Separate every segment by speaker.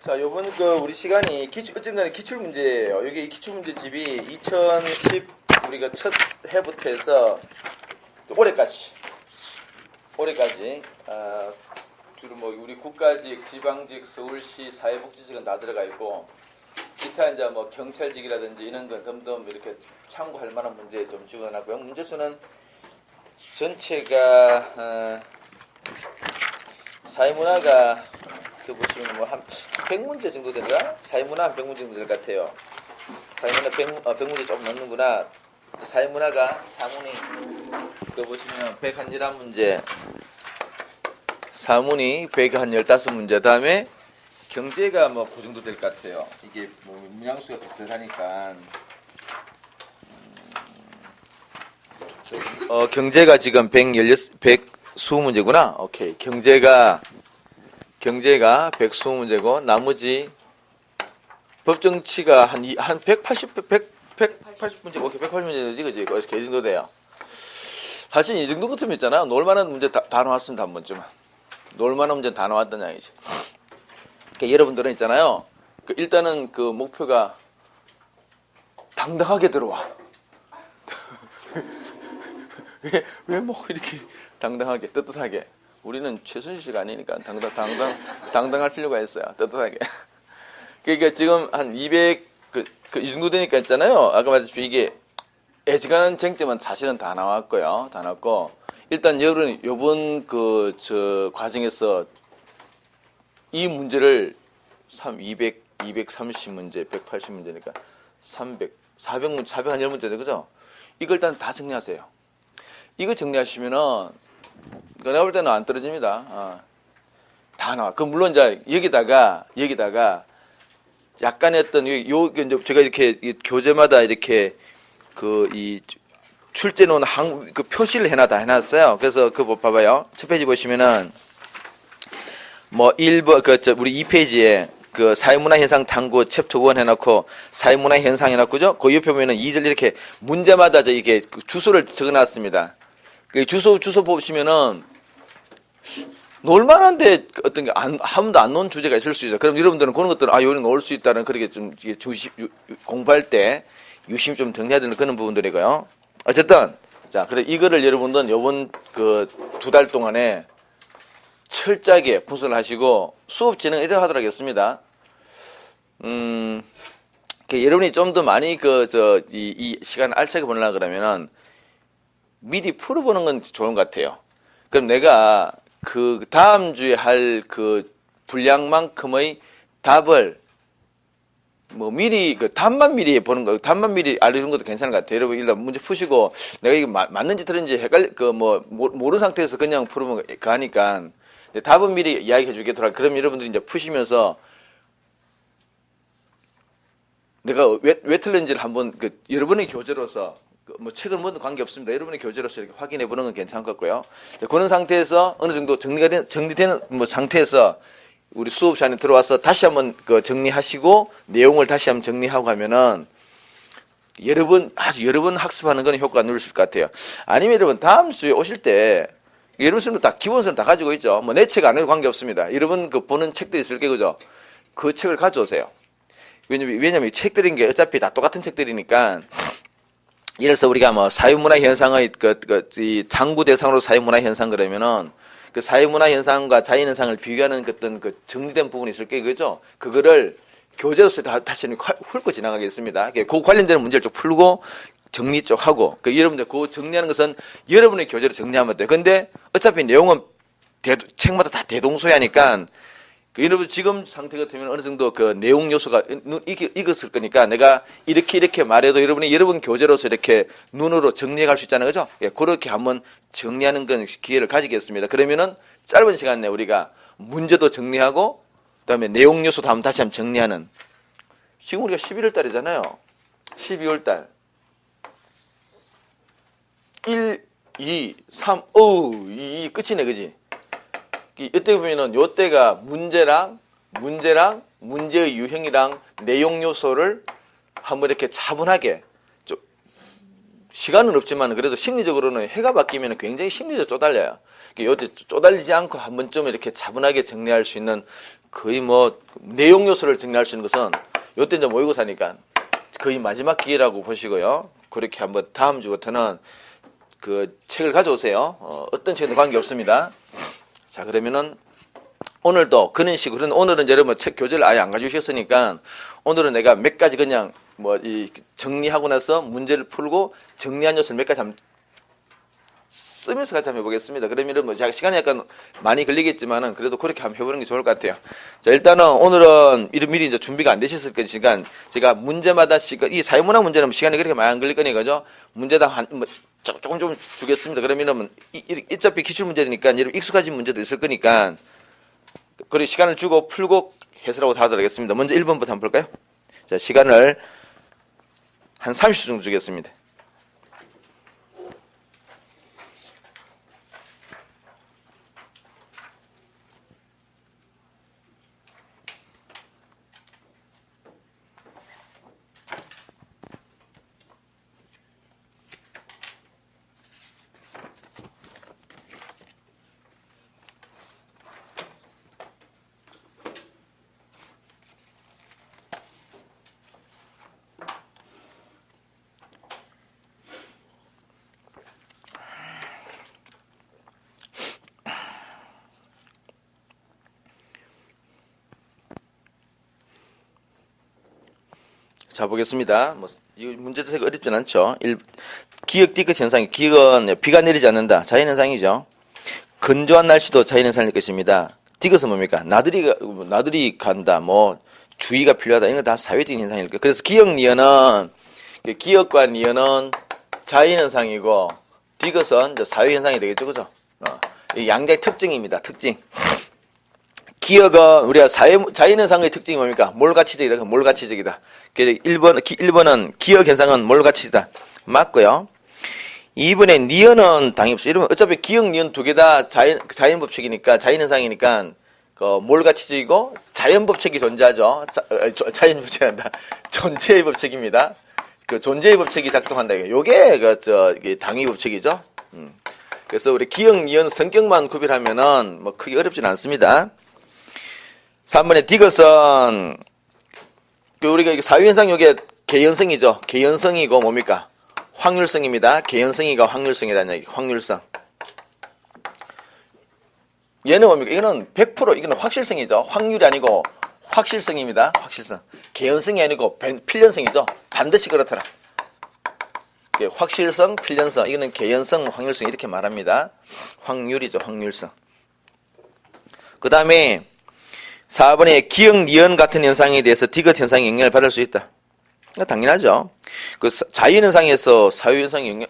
Speaker 1: 자, 요번 우리 시간이 어쨌든 간에 기출 문제예요. 여기 이 기출 문제집이 2010 우리가 첫 해부터 해서 또 올해까지 주로 뭐 우리 국가직, 지방직, 서울시, 사회복지직은 다 들어가 있고 기타 이제 뭐 경찰직이라든지 이런 건 덤덤 이렇게 참고할 만한 문제 좀 적어놨고요. 문제수는 전체가 사회문화가 보시면 뭐 한 100문제 정도 되나? 사회문화 한 100문제 정도 될 것 같아요. 사회문화 100문제 조금 넘는구나. 사회문화가 사문이 보시면 111문제, 사문이 115문제, 다음에 경제가 뭐 그 정도 될 것 같아요. 이게 뭐 문양수가 비슷하니까 경제가 지금 120문제구나. 오케이. 경제가 120문제고 나머지 법정치가 한 180문제, 오케이, 180문제지, 그지? 그 정도 돼요. 사실 이 정도 같으면 있잖아. 놀만한 문제 다 나왔습니다, 한 번쯤은. 놀만한 문제 다 나왔단 양이지. 그러니까 여러분들은 있잖아요. 일단은 그 목표가 당당하게 들어와. 왜 뭐 이렇게 당당하게, 떳떳하게. 우리는 최순실 씨가 아니니까 당당할 필요가 있어요. 떳떳하게. 그러니까 지금 한 200, 이 정도 되니까 있잖아요. 아까 말했듯이 이게 애지간한 쟁점은 사실은 다 나왔고요. 다 나왔고. 일단 여러분, 요번 과정에서 이 문제를 230문제, 180문제니까 400문제, 410문제죠. 그죠? 이걸 일단 다 정리하세요. 이거 정리하시면은 내가 볼 때는 안 떨어집니다. 다 나와. 물론 이제 여기다가 약간의 어떤 제가 이렇게 교재마다 이렇게 이 출제 놓은 표시를 해놨어요. 그래서 봐봐요. 첫 페이지 보시면은 뭐 1번 우리 2페이지에 사회문화 현상 탐구 챕터 1 해놓고 사회문화 현상 해놓고 그죠? 그 옆에 보면은 2절 이렇게 문제마다 이게 주소를 적어놨습니다. 주소 보시면은 놀만한데 어떤 게 한 번도 안 놓은 주제가 있을 수 있어요. 그럼 여러분들은 그런 것들은 여기 놓을 수 있다는 그렇게 좀 공부할 때 유심히 좀 정리해야 되는 그런 부분들이고요. 어쨌든 자, 그래 이거를 여러분들은 요번 2달 동안에 철저하게 분석을 하시고 수업 진행 이래 하도록 하겠습니다. 여러분이 좀 더 많이 이 시간을 알차게 보내려고 그러면은 미리 풀어보는 건 좋은 것 같아요. 그럼 내가 다음 주에 할 분량만큼의 답을 미리 답만 미리 보는 거, 답만 미리 알려주는 것도 괜찮은 것 같아요. 여러분 일단 문제 푸시고 내가 이게 맞는지 틀린지 모르는 상태에서 그냥 풀으면 가니까 답은 미리 이야기해 주겠더라. 그럼 여러분들이 이제 푸시면서 내가 왜 틀린지를 한번 여러분의 교재로서 책은 뭐든 관계없습니다. 여러분의 교재로서 이렇게 확인해 보는 건 괜찮을 것 같고요. 그런 상태에서 어느 정도 정리되는 상태에서 우리 수업 시간에 들어와서 다시 한번 정리하시고 내용을 다시 한번 정리하고 하면은 여러 번 학습하는 건 효과가 누릴 것 같아요. 아니면 여러분 다음 주에 오실 때 여러분 다 기본서는 다 가지고 있죠. 내 책 안 해도 관계없습니다. 여러분 보는 책도 있을 게 그죠? 그 책을 가져오세요. 왜냐면 이 책들인 게 어차피 다 똑같은 책들이니까. 예를 들어서 우리가 사회문화 현상의 이 탐구 대상으로 사회문화 현상 그러면은 사회문화 현상과 자연현상을 비교하는 어떤 정리된 부분이 있을 게 그죠? 그거를 교재로서 다시 훑고 지나가겠습니다. 그 관련되는 문제를 쭉 풀고 정리 쪽 하고 여러분들 정리하는 것은 여러분의 교재로 정리하면 돼요. 근데 어차피 내용은 책마다 다 대동소이하니까 여러분 지금 상태 같으면 어느 정도 내용 요소가 익었을 거니까 내가 이렇게 말해도 여러분 교재로서 이렇게 눈으로 정리해 갈 수 있잖아요. 그죠? 그렇게 한번 정리하는 건 기회를 가지겠습니다. 그러면은 짧은 시간 내에 우리가 문제도 정리하고 그다음에 내용 요소도 다시 한번 정리하는. 지금 우리가 11월 달이잖아요. 12월 달. 1, 2, 3, 이 끝이네. 그지? 이때 보면은 요때가 문제랑 문제의 유형이랑 내용 요소를 한번 이렇게 차분하게 시간은 없지만 그래도 심리적으로는 해가 바뀌면 굉장히 심리적으로 쪼달려요. 요때 쪼달리지 않고 한 번쯤 이렇게 차분하게 정리할 수 있는 거의 뭐 내용 요소를 정리할 수 있는 것은 요때 이제 모의고사니까 거의 마지막 기회라고 보시고요. 그렇게 한번 다음 주부터는 그 책을 가져오세요. 어떤 책에도 관계 없습니다. 자, 그러면은 오늘도 그런 식으로 오늘은 여러분 책 교재를 아예 안 가져오셨으니까 오늘은 내가 몇 가지 그냥 뭐 이 정리하고 나서 문제를 풀고 정리한 요소를 몇 가지 한번 쓰면서 같이 한번 해보겠습니다. 그러면은 뭐 제가 시간이 약간 많이 걸리겠지만은 그래도 그렇게 한번 해보는 게 좋을 것 같아요. 자, 일단은 오늘은 미리 이제 준비가 안 되셨을 거니까 제가 문제마다 이 사회문화 문제는 시간이 그렇게 많이 안 걸릴 거니까 그죠? 문제당 뭐 조금 좀 주겠습니다. 그러면은 어차피 기출 문제니까 여러분 익숙하신 문제도 있을 거니까 그리고 시간을 주고 풀고 해설하고 다 하도록 하겠습니다. 먼저 1번부터 한번 볼까요? 자, 시간을 한 30초 정도 주겠습니다. 자, 보겠습니다. 이 문제 자체가 어렵진 않죠. 기역 디귿 현상이, 기역은 비가 내리지 않는다. 자연현상이죠. 건조한 날씨도 자연현상일 것입니다. 디귿은 뭡니까? 나들이 간다. 주의가 필요하다. 이런 거 다 사회적인 현상일 거예요. 그래서 기역과 니은은 자연현상이고, 디귿은 사회현상이 되겠죠. 그죠? 이 양자의 특징입니다. 특징. 기역은 우리가 자연현상의 특징이 뭡니까? 몰가치적이다. 몰가치적이다. 1번은 기역 현상은 몰가치다. 맞고요. 2번에 니은은 당연히 없어. 이러면 어차피 기역, 니은 두 개 다 자연법칙이니까, 자연현상이니까, 몰가치적이고, 자연법칙이 존재하죠. 자연법칙이란다. 존재의 법칙입니다. 그 존재의 법칙이 작동한다. 요게, 이게 당위법칙이죠. 그래서 우리 기역, 니은 성격만 구별하면은, 크게 어렵진 않습니다. 3번에 디귿은, 우리가 사유현상 요게 개연성이죠. 개연성이고 뭡니까? 확률성입니다. 개연성이가 확률성이라는 얘기. 확률성. 얘는 뭡니까? 이거는 100%, 이거는 확실성이죠. 확률이 아니고 확실성입니다. 확실성. 개연성이 아니고 필연성이죠. 반드시 그렇더라. 확실성, 필연성. 이거는 개연성, 확률성 이렇게 말합니다. 확률이죠. 확률성. 그 다음에 4번에 기역, 니은 같은 현상에 대해서 디귿 현상이 영향을 받을 수 있다. 당연하죠. 그 자연현상에서 사유현상이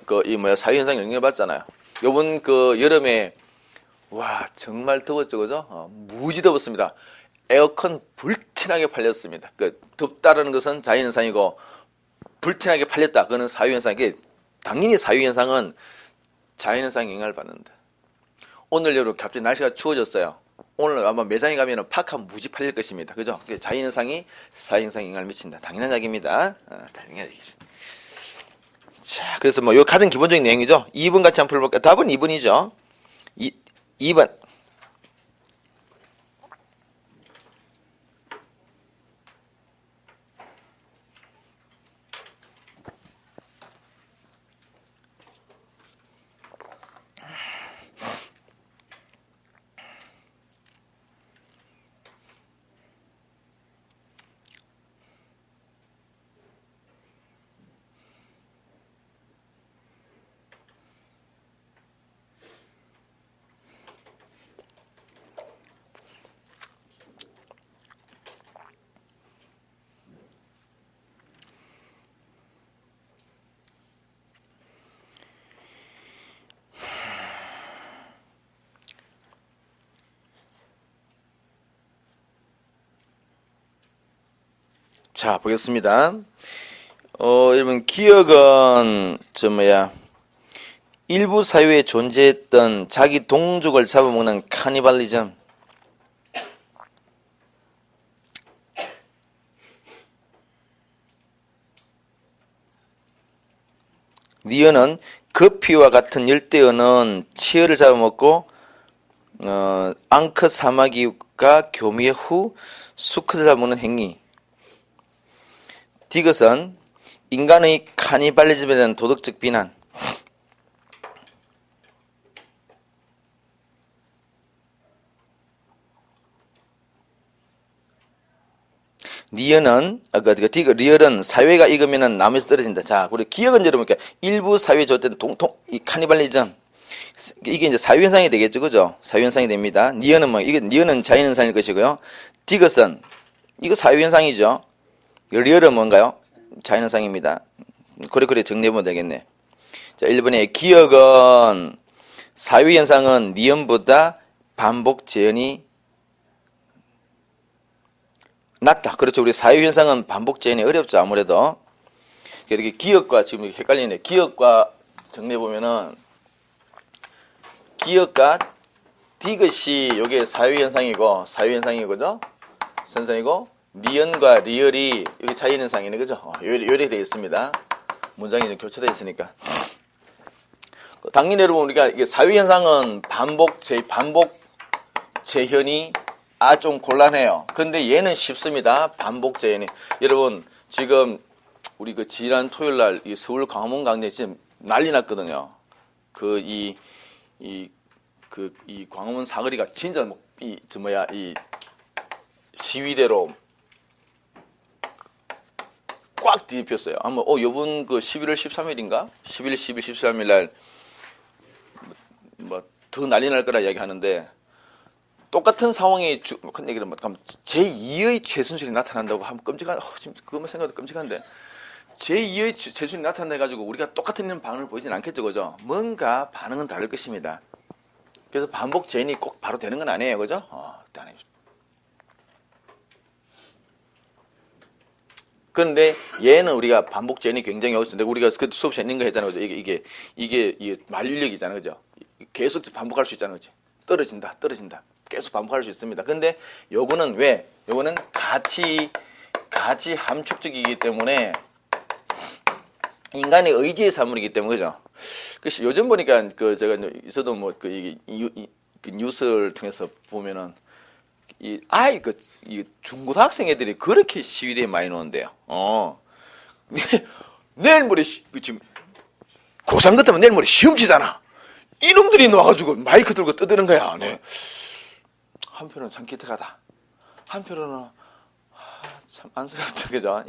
Speaker 1: 사유현상이 영향을 받잖아요. 요번 여름에 와 정말 더웠죠, 그죠? 무지 더웠습니다. 에어컨 불티나게 팔렸습니다. 덥다라는 것은 자연현상이고 불티나게 팔렸다. 그거는 사유현상. 당연히 사유현상은 자연현상에 영향을 받는다. 오늘 여름 갑자기 날씨가 추워졌어요. 오늘 아마 매장에 가면은 파카 무지 팔릴 것입니다. 그죠? 자연현상이 사유현상에 영향을 미친다. 당연한 얘기입니다. 당연한 얘기죠. 자, 그래서 요 가장 기본적인 내용이죠. 2번 같이 한번 풀어볼까요? 답은 2번이죠. 2번. 자, 보겠습니다. 여러분, 기역은, 일부 사회에 존재했던 자기 동족을 잡아먹는 카니발리즘. 니은은 거피와 같은 열대어는 치어를 잡아먹고 앙크 사마귀가 교미의 후 수컷을 잡아먹는 행위. 디귿은 인간의 카니발리즘에 대한 도덕적 비난. 리얼은 리얼은 사회가 익으면은 나무에서 떨어진다. 자, 우리 기억은 여러분께 일부 사회 조건 이 카니발리즘 이게 이제 사회 현상이 되겠죠, 그죠? 사회 현상이 됩니다. 니언은 이게 니언은 자연 현상일 것이고요. 디귿은 이거 사회 현상이죠. 리얼은 뭔가요? 자연 현상입니다. 그래 정리해보면 되겠네. 자, 1번에 기억은 사회 현상은 니언보다 반복 재현이 낮다. 그렇죠. 우리 사회현상은 반복 재현이 어렵죠. 아무래도. 이렇게 기억과 지금 헷갈리네. 기억과 정리해보면은, 기억과 디귿이 요게 사회현상이고, 사회현상이거죠? 선상이고, 니언과 리얼이 여기 자연현상이네. 그죠? 요리 되어 있습니다. 문장이 좀 교차되어 있으니까. 당연히 여러분, 우리가 이게 사회현상은 반복 재현이 좀 곤란해요. 근데 얘는 쉽습니다. 반복 재현이. 여러분, 지금 우리 그 지난 토요일 날 이 서울 광화문 광장에 지금 난리 났거든요. 이 광화문 사거리가 진짜 이 시위대로 꽉 뒤집혔어요. 아마 요번 그 11월 13일인가? 11, 12, 13일 날 뭐 더 난리 날 거라 이야기하는데 똑같은 상황이 큰 얘기를 제2의 최순실이 나타난다고 하면 끔찍한 지금 그것만 생각해도 끔찍한데 제2의 최순실이 나타나 가지고 우리가 똑같은 이런 반응을 보이진 않겠죠, 그죠? 뭔가 반응은 다를 것입니다. 그래서 반복 재현이 꼭 바로 되는 건 아니에요, 그죠? 그런데 얘는 우리가 반복 재현이 굉장히 어렵습니다. 우리가 그 수업 시간에 있는 거 했잖아요, 그죠? 이게 만류력이잖아요, 그죠? 계속 반복할 수 있잖아요, 그죠? 떨어진다. 계속 반복할 수 있습니다. 근데 요거는 왜? 요거는 가치 함축적이기 때문에 인간의 의지의 사물이기 때문에 그죠? 요즘 보니까 제가 있어도 이 뉴스를 통해서 보면은 이 중고등학생 애들이 그렇게 시위대에 많이 나오는데요. 내일 모레 지금 고3 같으면 내일 모레 시험치잖아. 이놈들이 나와가지고 마이크 들고 떠드는 거야. 네. 한편으로는 참 기특하다. 한편으로는 참 안쓰럽다, 그죠?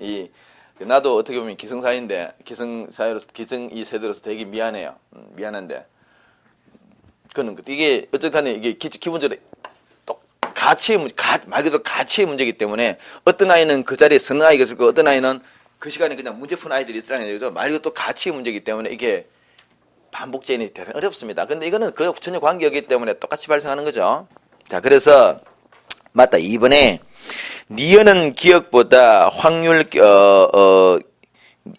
Speaker 1: 나도 어떻게 보면 기성사회인데 기성 세대로서 되게 미안해요. 미안한데 이게 어쨌든 이게 기본적으로 또 말 그대로 가치의 문제이기 때문에 어떤 아이는 그 자리에 서는 아이가 있을 거고 어떤 아이는 그 시간에 그냥 문제 푸는 아이들이 있더라는 거죠. 말 그대로 또 가치의 문제이기 때문에 이게 반복 재현이 대단히 어렵습니다. 근데 이거는 그 전혀 관계없기 때문에 똑같이 발생하는 거죠. 자, 그래서 맞다. 2번에 니은은 기억보다 확률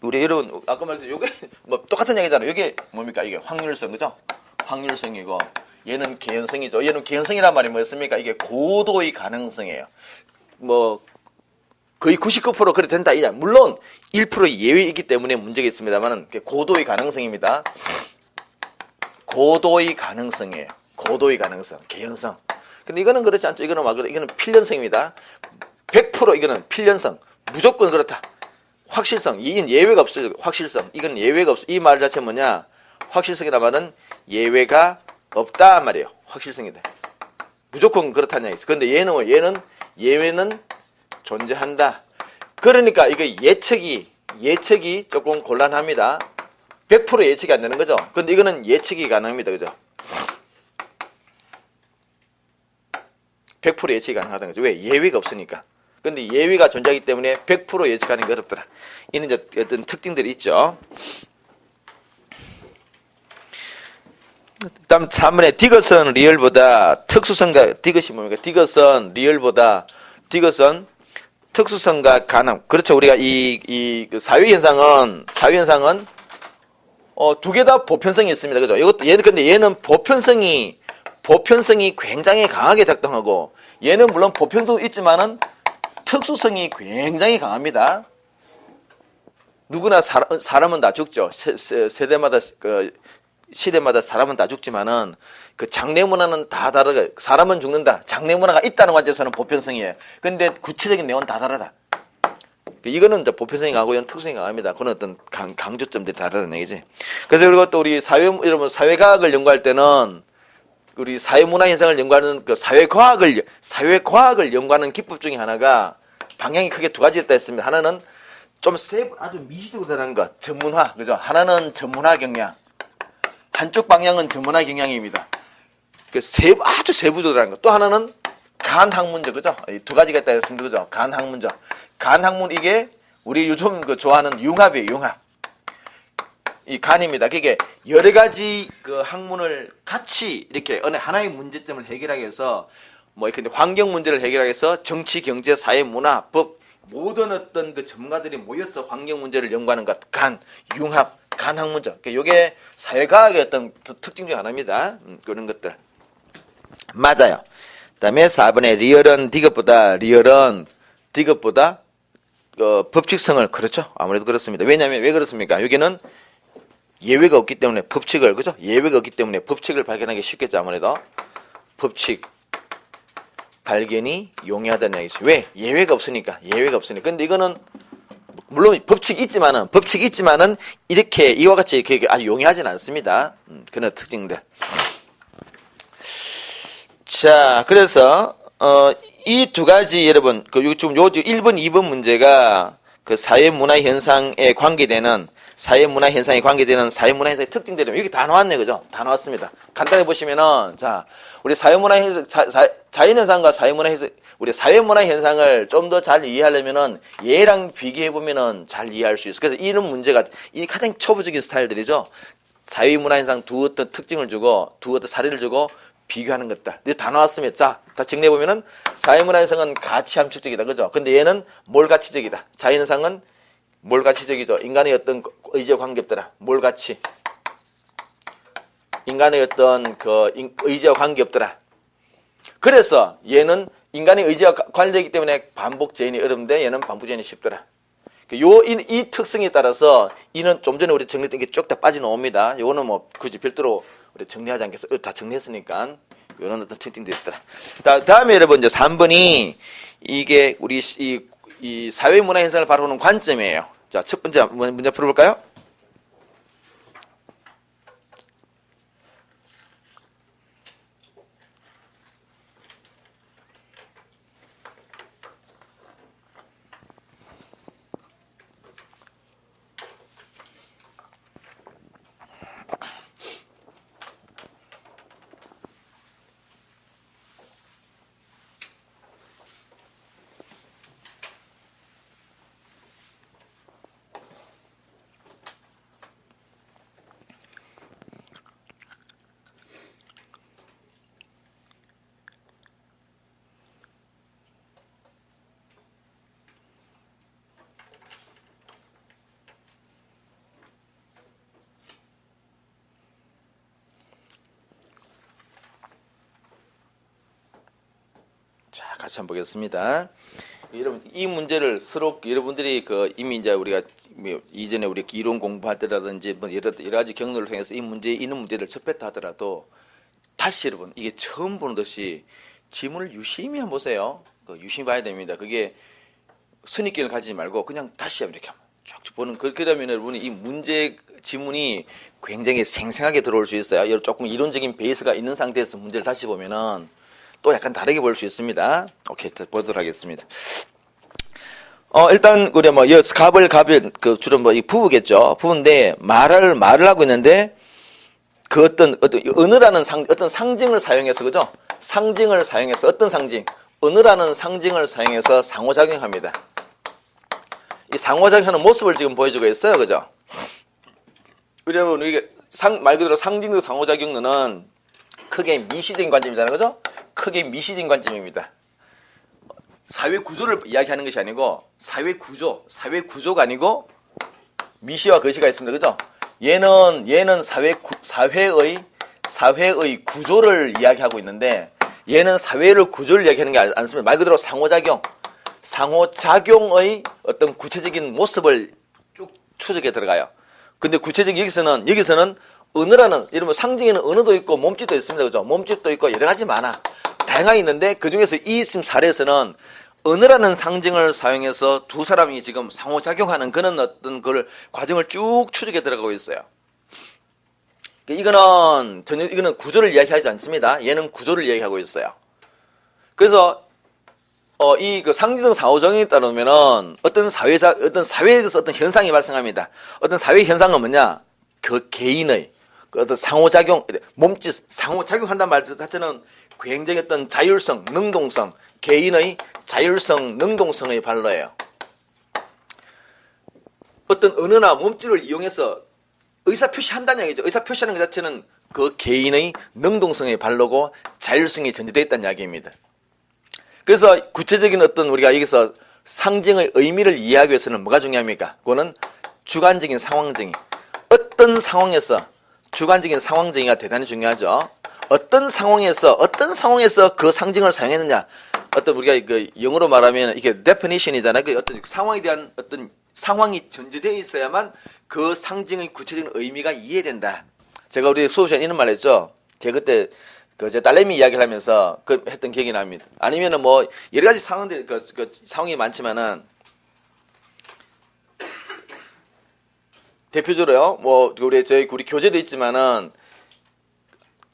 Speaker 1: 우리 여러분 아까 말했듯이 요게 똑같은 얘기잖아요. 이게 뭡니까? 이게 확률성, 그죠? 확률성이고 얘는 개연성이죠. 얘는 개연성이란 말이 뭐였습니까? 이게 고도의 가능성이에요. 거의 99% 그래 된다. 물론 1% 예외이기 때문에 문제가 있습니다만은 고도의 가능성입니다. 고도의 가능성이에요. 고도의 가능성, 개연성. 근데 이거는 그렇지 않죠. 이거는 필연성입니다. 100% 이거는 필연성. 무조건 그렇다. 확실성. 이건 예외가 없어요. 확실성. 이건 예외가 없어. 이 말 자체는 뭐냐? 확실성이란 말은 예외가 없다 말이에요. 확실성이다. 무조건 그렇다는 얘기죠. 근데 얘는 예외는 존재한다. 그러니까 이거 예측이 조금 곤란합니다. 100% 예측이 안 되는 거죠. 근데 이거는 예측이 가능합니다. 그죠? 100% 예측이 가능하다는 거죠. 왜? 예외가 없으니까. 근데 예외가 존재하기 때문에 100% 예측하는 게 어렵더라. 이는 이제 어떤 특징들이 있죠. 다음 3번에 디귿은 리얼보다 특수성과 디귿이 뭡니까? 디귿은 리얼보다 디귿은 특수성과 가능. 그렇죠. 우리가 이 사회현상은 두 개 다 보편성이 있습니다. 그죠? 근데 얘는 보편성이 굉장히 강하게 작동하고 얘는 물론 보편성도 있지만은 특수성이 굉장히 강합니다. 누구나 사람은 다 죽죠. 세대마다 시대마다 사람은 다 죽지만은 그 장래 문화는 다 다르게 사람은 죽는다. 장래 문화가 있다는 관점에서는 보편성이에요. 근데 구체적인 내용은 다 다르다. 이거는 이제 보편성이 강하고 이건 특성이 강합니다. 그건 어떤 강조점들이 다르다는 얘기지. 그래서 그리고 또 우리 여러분 사회과학을 연구할 때는 우리 사회문화 현상을 연구하는 그 사회과학을 연구하는 기법 중에 하나가 방향이 크게 두 가지 있다 했습니다. 하나는 좀 아주 미시적으로 들어가는 것, 전문화, 그죠? 하나는 전문화 경향. 한쪽 방향은 전문화 경향입니다. 아주 세부적으로 들어가는 것. 또 하나는 간학문적, 그죠? 이 두 가지가 있다 했습니다. 그죠? 간학문적. 간학문 이게 우리 요즘 좋아하는 융합이에요, 융합. 이 간입니다. 그게 여러 가지 그 학문을 같이 이렇게 어느 하나의 문제점을 해결하기 위해서 뭐 이렇게 환경 문제를 해결하기 위해서 정치, 경제, 사회, 문화, 법 모든 어떤 그 전문가들이 모여서 환경 문제를 연구하는 것, 융합, 간학문적. 요게 사회과학의 어떤 특징 중 하나입니다. 그런 것들. 맞아요. 그다음에 4번에 리얼은 디귿보다 법칙성을 그렇죠. 아무래도 그렇습니다. 왜냐하면 왜 그렇습니까? 여기는 예외가 없기 때문에 법칙을 그죠? 예외가 없기 때문에 법칙을 발견하기 쉽겠죠. 아무래도 법칙 발견이 용이하다는 얘기죠. 왜? 예외가 없으니까. 근데 이거는 물론 법칙이 있지만은 이렇게 이와 같이 이렇게 아주 용이하진 않습니다. 그런 특징들. 자, 그래서 이 두 가지 여러분 지금 요 1번, 2번 문제가 그 사회문화 현상에 관계되는 사회문화 현상의 특징들이 여기 다 나왔네, 그죠? 다 나왔습니다. 간단히 보시면은 자, 우리 사회문화 현상, 자연현상과 사회문화 현상, 우리 사회문화 현상을 좀 더 잘 이해하려면은 얘랑 비교해 보면은 잘 이해할 수 있어. 그래서 이런 문제가 이 가장 초보적인 스타일들이죠. 사회문화 현상 두 어떤 특징을 주고 두 어떤 사례를 주고 비교하는 것들. 이제 다 나왔습니다. 자, 다 정리해 보면은 사회문화 현상은 가치 함축적이다, 그죠? 근데 얘는 몰가치적이다. 자연현상은 몰가치적이죠. 인간의 어떤 의지와 관계없더라. 몰가치. 인간의 어떤 의지와 관계없더라. 그래서 얘는 인간의 의지와 관련되기 때문에 반복 재현이 어려운데 얘는 반복 재현이 쉽더라. 이 특성에 따라서 이는 좀 전에 우리 정리했던 게 쭉 다 빠져나옵니다. 요거는 뭐 굳이 별도로 우리 정리하지 않겠어. 다 정리했으니까 요런 어떤 특징들이 있더라. 다음에 여러분 이제 3번이 이게 우리 이 사회문화 현상을 바라보는 관점이에요. 자, 첫 번째 문제 풀어볼까요? 자, 같이 한번 보겠습니다. 여러분, 이 문제를 서로 여러분들이 이미 이제 우리가 이전에 우리 이론 공부할 때라든지 뭐 여러 가지 경로를 통해서 이런 문제를 접했다 하더라도 다시 여러분 이게 처음 보는 듯이 지문을 유심히 한번 보세요. 유심히 봐야 됩니다. 그게 선입견을 가지지 말고 그냥 다시 한번 이렇게 쭉 보는 그렇게 되면 여러분이 이 문제 지문이 굉장히 생생하게 들어올 수 있어요. 조금 이론적인 베이스가 있는 상태에서 문제를 다시 보면은 또 약간 다르게 볼 수 있습니다. 오케이, 보도록 하겠습니다. 일단 우리 뭐 갑을 주로 뭐 이 부부겠죠. 부부인데 말을 하고 있는데 그 어떤 언어라는 어떤 상징을 사용해서 그죠? 상징을 사용해서 어떤 상징? 언어라는 상징을 사용해서 상호작용합니다. 이 상호작용하는 모습을 지금 보여주고 있어요, 그죠? 그러면 이게 말 그대로 상징적 상호작용은 크게 미시적인 관점이잖아요, 그죠? 크게 미시적인 관점입니다. 사회 구조를 이야기하는 것이 아니고 사회 구조가 아니고 미시와 거시가 있습니다. 그죠? 얘는 사회의 구조를 이야기하고 있는데 얘는 사회를 구조를 이야기하는 게 않습니다. 말 그대로 상호작용의 어떤 구체적인 모습을 쭉 추적에 들어가요. 근데 구체적인 여기서는 언어라는, 이러면 상징에는 언어도 있고 몸짓도 있습니다. 그죠? 몸짓도 있고 여러 가지 많아. 다양하게 있는데 그 중에서 이 지금 사례에서는 언어라는 상징을 사용해서 두 사람이 지금 상호작용하는 그런 어떤 그 과정을 쭉 추적해 들어가고 있어요. 이거는 구조를 이야기하지 않습니다. 얘는 구조를 이야기하고 있어요. 그래서 이 그 상징성 상호작용에 따르면은 어떤 사회에서 어떤 현상이 발생합니다. 어떤 사회 현상은 뭐냐? 그 개인의 그 어떤 상호작용, 몸짓 상호작용한다는 말 자체는 굉장히 어떤 자율성, 능동성, 개인의 자율성, 능동성의 발로예요. 어떤 언어나 몸짓을 이용해서 의사표시한다는 얘기죠. 의사표시하는 것 자체는 그 개인의 능동성의 발로고 자율성이 전제되어 있다는 이야기입니다. 그래서 구체적인 어떤 우리가 여기서 상징의 의미를 이해하기 위해서는 뭐가 중요합니까? 그거는 주관적인 상황정의. 어떤 상황에서 주관적인 상황정의가 대단히 중요하죠. 어떤 상황에서 그 상징을 사용했느냐. 어떤 우리가 그 영어로 말하면 이게 definition이잖아요. 그 어떤 상황에 대한 어떤 상황이 전제되어 있어야만 그 상징의 구체적인 의미가 이해된다. 제가 우리 수업 시간에 이런 말 했죠. 제가 그때 제 딸내미 이야기를 하면서 했던 기억이 납니다. 아니면은 뭐 여러 가지 상황들이 상황이 많지만은 대표적으로요. 뭐 우리 교재도 있지만은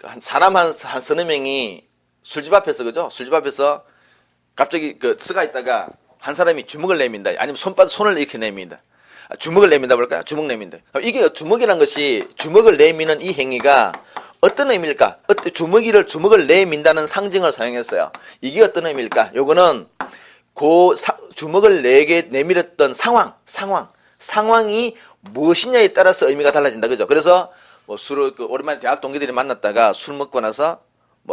Speaker 1: 한 사람 한 서너 명이 술집 앞에서, 그죠? 술집 앞에서 갑자기 쓰가 있다가 한 사람이 주먹을 내민다. 아니면 손을 이렇게 내민다. 주먹을 내민다 볼까요? 주먹 내민다. 이게 주먹이란 것이, 주먹을 내미는 이 행위가 어떤 의미일까? 주먹을 내민다는 상징을 사용했어요. 이게 어떤 의미일까? 요거는 주먹을 내밀었던 상황이 무엇이냐에 따라서 의미가 달라진다. 그죠? 그래서 뭐 술을 오랜만에 대학 동기들이 만났다가 술 먹고 나서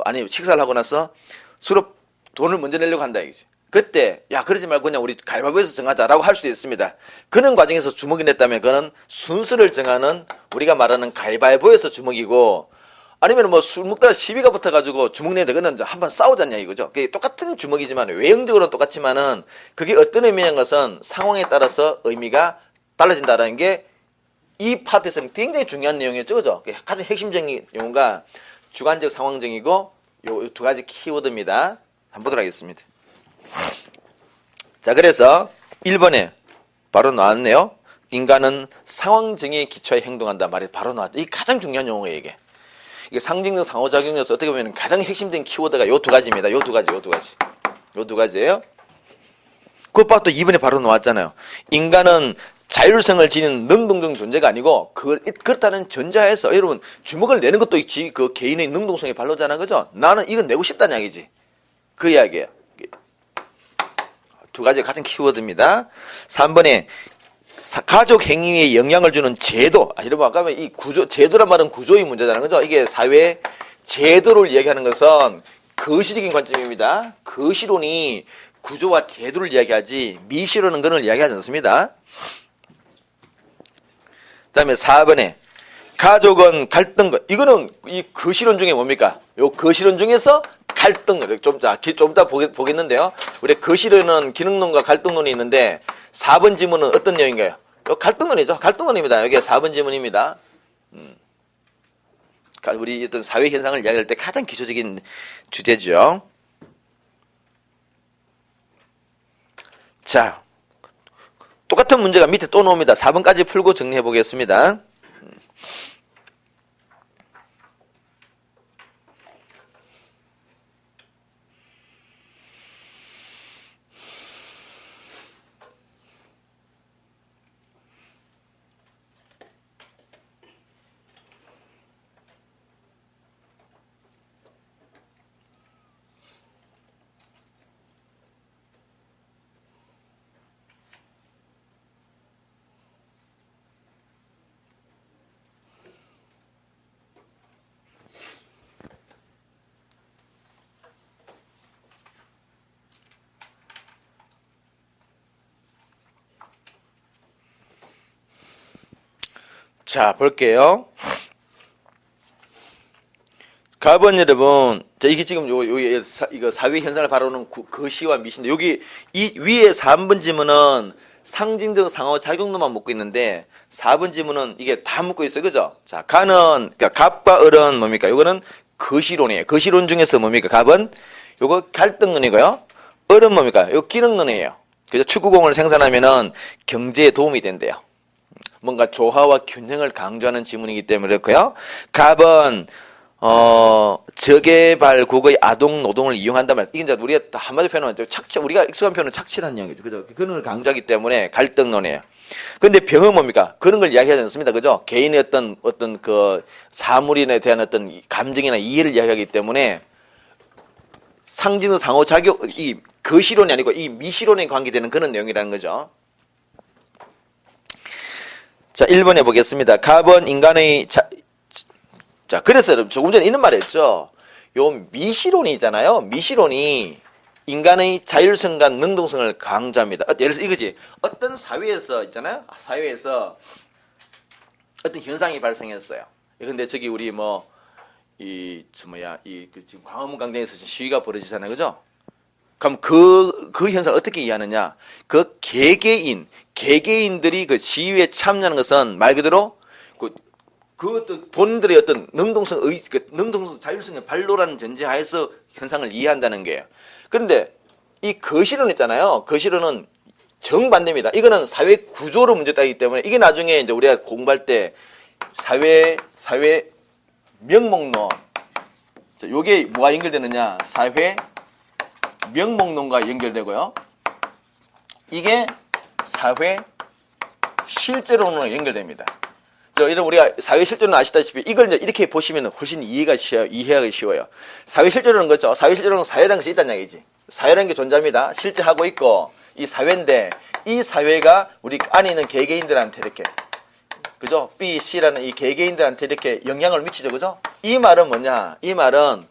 Speaker 1: 아니 식사를 하고 나서 수로 돈을 먼저 내려고 한다 이거지. 그때 야 그러지 말고 그냥 우리 가위바위보에서 정하자라고 할 수도 있습니다. 그런 과정에서 주먹이 냈다면 그는 순서를 정하는 우리가 말하는 가위바위보에서 주먹이고, 아니면 뭐 술 먹다가 시비가 붙어가지고 주먹 내는데 그는 한번 싸우잖냐 이거죠. 그게 똑같은 주먹이지만 외형적으로는 똑같지만은 그게 어떤 의미인 것은 상황에 따라서 의미가 달라진다라는 게 이 파트에서는 굉장히 중요한 내용이었죠. 그죠? 가장 핵심적인 용어가 주관적 상황정이고 요 두 가지 키워드입니다. 한번 보도록 하겠습니다. 자, 그래서 1번에 바로 나왔네요. 인간은 상황정의에 기초해 행동한다 말이 바로 나왔죠. 이게 가장 중요한 용어예요, 이게. 이게 상징적 상호작용에서 어떻게 보면 가장 핵심적인 키워드가 요 두 가지입니다. 요 두 가지예요. 그것보다 또 2번에 바로 나왔잖아요. 인간은 자율성을 지닌 능동적 존재가 아니고 그렇다는 전자에서 여러분 주먹을 내는 것도 있지 그 개인의 능동성이 발로잖아, 그죠? 나는 이건 내고 싶다는 이야기지. 그 이야기예요. 두 가지가 가장 키워드입니다. 3번에 가족 행위에 영향을 주는 제도. 여러분 아까 이 제도란 말은 구조의 문제잖아요, 그죠? 이게 사회 제도를 이야기하는 것은 거시적인 관점입니다. 거시론이 구조와 제도를 이야기하지 미시론은 그걸 이야기하지 않습니다. 그 다음에 4번에 가족은 갈등, 이거는 이 거시론 중에 뭡니까? 요 거시론 중에서 갈등, 좀 이따 보겠는데요. 우리 거시론은 기능론과 갈등론이 있는데 4번 지문은 어떤 내용인가요? 요 갈등론이죠. 갈등론입니다. 여기 4번 지문입니다. 우리 어떤 사회 현상을 이야기할 때 가장 기초적인 주제죠. 자, 똑같은 문제가 밑에 또 나옵니다. 4번까지 풀고 정리해 보겠습니다. 자, 볼게요. 가번 여러분, 자, 이게 지금 이거 사회 현상을 바라보는 거시와 미시인데, 여기 이 위에 3번 지문은 상징적 상호작용론만 묻고 있는데 4번 지문은 이게 다 묻고 있어요. 그죠? 자, 가는 그러니까 갑과 을은 뭡니까? 요거는 거시론이에요. 거시론 중에서 뭡니까? 갑은 요거 갈등론이고요. 을은 뭡니까? 요 기능론이에요. 그죠? 축구공을 생산하면은 경제에 도움이 된대요. 뭔가 조화와 균형을 강조하는 지문이기 때문에 그렇고요. 갑은 저개발국의 아동 노동을 이용한단 말이야. 이게 이제 우리가 한마디 표현하면 착취, 우리가 익숙한 표현은 착취라는 이야기죠. 그죠? 그런 걸 강조하기 때문에 갈등론이에요. 근데 병은 뭡니까? 그런 걸 이야기하지 않습니다. 그죠? 개인의 어떤 그 사물인에 대한 어떤 감정이나 이해를 이야기하기 때문에 상징적 상호작용, 이 거시론이 아니고 이 미시론에 관계되는 그런 내용이라는 거죠. 자, 1번 해보겠습니다. 갑은 인간의 자, 그래서 조금 전에 이런 말 했죠. 요 미시론이 있잖아요. 미시론이 인간의 자율성과 능동성을 강조합니다. 예를 들어서 이거지. 어떤 사회에서 있잖아요. 사회에서 어떤 현상이 발생했어요. 근데 저기 우리 지금 광화문 광장에서 시위가 벌어지잖아요. 그죠? 그럼 그 현상을 어떻게 이해하느냐? 그 개개인들이 그 시위에 참여하는 것은 말 그대로 그 어떤 본인들의 어떤 능동성 자율성의 발로라는 전제하에서 현상을 이해한다는 거예요. 그런데 이 거시론 있잖아요. 거시론은 정반대입니다. 이거는 사회 구조로 문제 따기 때문에 이게 나중에 이제 우리가 공부할 때 사회 명목론. 자, 요게 뭐가 연결되느냐? 사회 명목론과 연결되고요. 이게 사회 실제론으로 연결됩니다. 이런 우리가 사회 실제론은 아시다시피 이걸 이제 이렇게 보시면 훨씬 이해하기 쉬워요. 사회 실제론은 그렇죠. 사회 실제론은 사회라는 것이 있다는 얘기지. 사회라는 게 존재합니다. 실제 하고 있고 이 사회인데 이 사회가 우리 안에 있는 개개인들한테 이렇게 그죠? B, C라는 이 개개인들한테 이렇게 영향을 미치죠. 그죠? 이 말은 뭐냐? 이 말은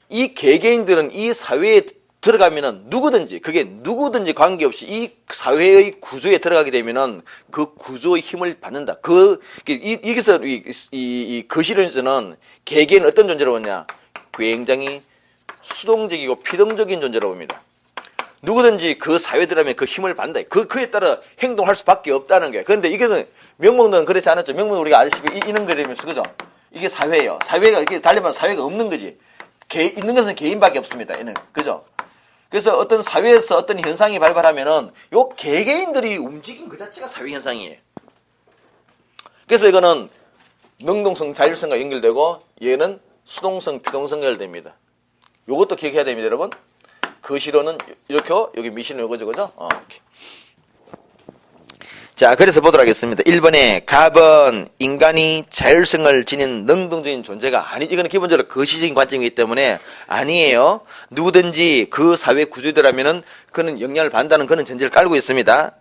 Speaker 1: 이 개개인들은 이 사회에 들어가면은 누구든지 관계없이 이 사회의 구조에 들어가게 되면은 그 구조의 힘을 받는다. 여기서 이 거시론에서는 개개인은 어떤 존재로 보냐? 굉장히 수동적이고 피동적인 존재로 봅니다. 누구든지 그 사회에 들어가면 그 힘을 받는다. 그에 따라 행동할 수밖에 없다는 거예요. 그런데 이게는 명목론은 그렇지 않았죠. 명목은 우리가 아시다시피 이런 거라면서 그죠? 이게 사회예요. 사회가 이렇게 달리면 사회가 없는 거지. 있는 것은 개인밖에 없습니다. 얘는 그죠? 그래서 어떤 사회에서 어떤 현상이 발발하면은 요 개개인들이 움직인 그 자체가 사회 현상이에요. 그래서 이거는 능동성, 자율성과 연결되고 얘는 수동성, 비동성과 연결됩니다. 요것도 기억해야 됩니다, 여러분. 거시론은 이렇게 여기 미시는 요거죠, 그죠? 이렇게. 자, 그래서 보도록 하겠습니다. 1번에 갑은 인간이 자율성을 지닌 능동적인 존재가 이거는 기본적으로 거시적인 관점이기 때문에 아니에요. 누구든지 그 사회 구조들하면은 그는 영향을 받는다는 그런 전제를 깔고 있습니다.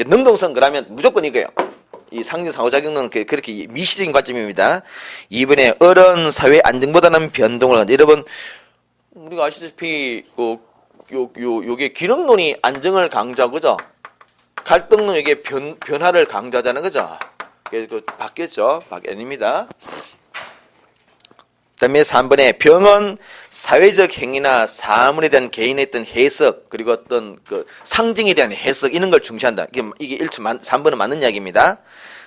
Speaker 1: 능동성 그러면 무조건 이거예요. 이 상징 상호작용은 그렇게 미시적인 관점입니다. 2번에 어른 사회 안정보다는 변동을 여러분 우리가 아시다시피 요게 기능론이 안정을 강조하고 그죠? 갈등론 이게 변화를 강조하자는 거죠. 바뀌었죠. 아닙니다. 그다음에 3번에 병은 사회적 행위나 사물에 대한 개인의 어떤 해석 그리고 어떤 그 상징에 대한 해석 이런 걸 중시한다. 이게 3번은 맞는 이야기입니다.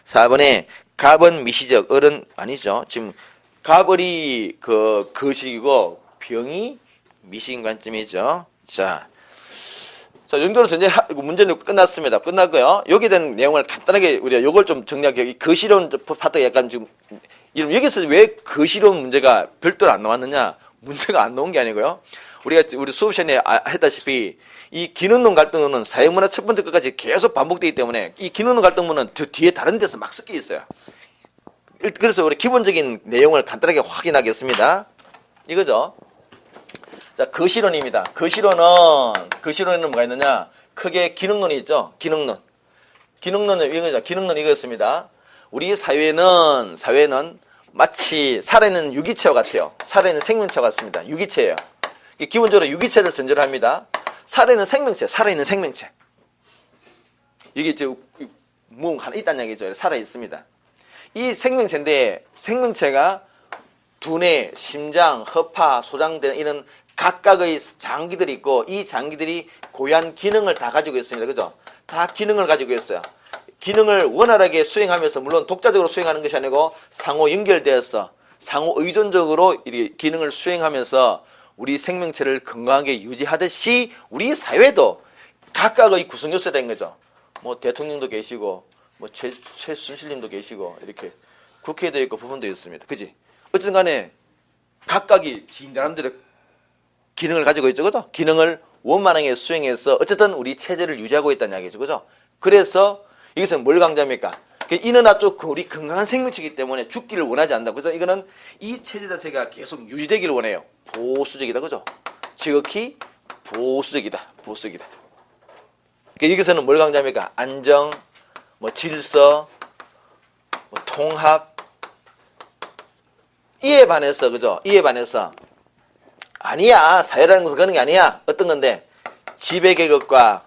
Speaker 1: 4번에 갑은 미시적, 을은 아니죠. 지금 갑을이 거식이고 병이 미시인 관점이죠. 자, 정도로 이제 문제는 끝났습니다. 끝났고요. 여기에 대한 내용을 간단하게 우리가 요걸 좀 정리하게 거시론 파트가 약간 지금 여기서 왜 거시론 문제가 별도로 안 나왔느냐? 문제가 안 나온 게 아니고요. 우리 수업 시간에 했다시피 이 기능론 갈등론은 사회문화 첫 번째 끝까지 계속 반복되기 때문에 이 기능론 갈등론은 저 뒤에 다른 데서 막 섞여 있어요. 그래서 우리 기본적인 내용을 간단하게 확인하겠습니다. 이거죠. 자, 거시론입니다. 거시론에는 뭐가 있느냐? 크게 기능론이 있죠. 기능론은 이거죠. 기능론 이거였습니다. 우리 사회는 마치 살아있는 유기체와 같아요. 살아있는 생명체와 같습니다. 유기체예요. 기본적으로 유기체를 전제로 합니다. 살아있는 생명체. 이게 이제 뭐 하나 있다는 얘기죠. 살아 있습니다. 이 생명체인데 생명체가 두뇌, 심장, 허파, 소장 등 이런 각각의 장기들이 있고 이 장기들이 고유한 기능을 다 가지고 있습니다. 그죠? 다 기능을 가지고 있어요. 기능을 원활하게 수행하면서 물론 독자적으로 수행하는 것이 아니고 상호 연결되어서 상호 의존적으로 이 기능을 수행하면서 우리 생명체를 건강하게 유지하듯이 우리 사회도 각각의 구성 요소가 된 거죠. 뭐 대통령도 계시고 뭐 최순실님도 계시고 이렇게 국회도 있고 부분도 있습니다. 그지? 어쨌든 간에 각각이 나름대로 기능을 가지고 있죠. 그죠? 기능을 원만하게 수행해서 어쨌든 우리 체제를 유지하고 있다는 이야기죠. 그죠? 그래서 이것은 뭘 강조합니까? 이는 또 우리 건강한 생명체이기 때문에 죽기를 원하지 않는다. 그래서 이거는 이 체제 자체가 계속 유지되기를 원해요. 보수적이다. 그죠? 지극히 보수적이다. 보수적이다. 여기서는 뭘 강조합니까? 안정, 뭐 질서, 뭐 통합, 이에 반해서, 그죠? 이에 반해서 아니야. 사회라는 것은 그런 게 아니야. 어떤 건데? 지배계급과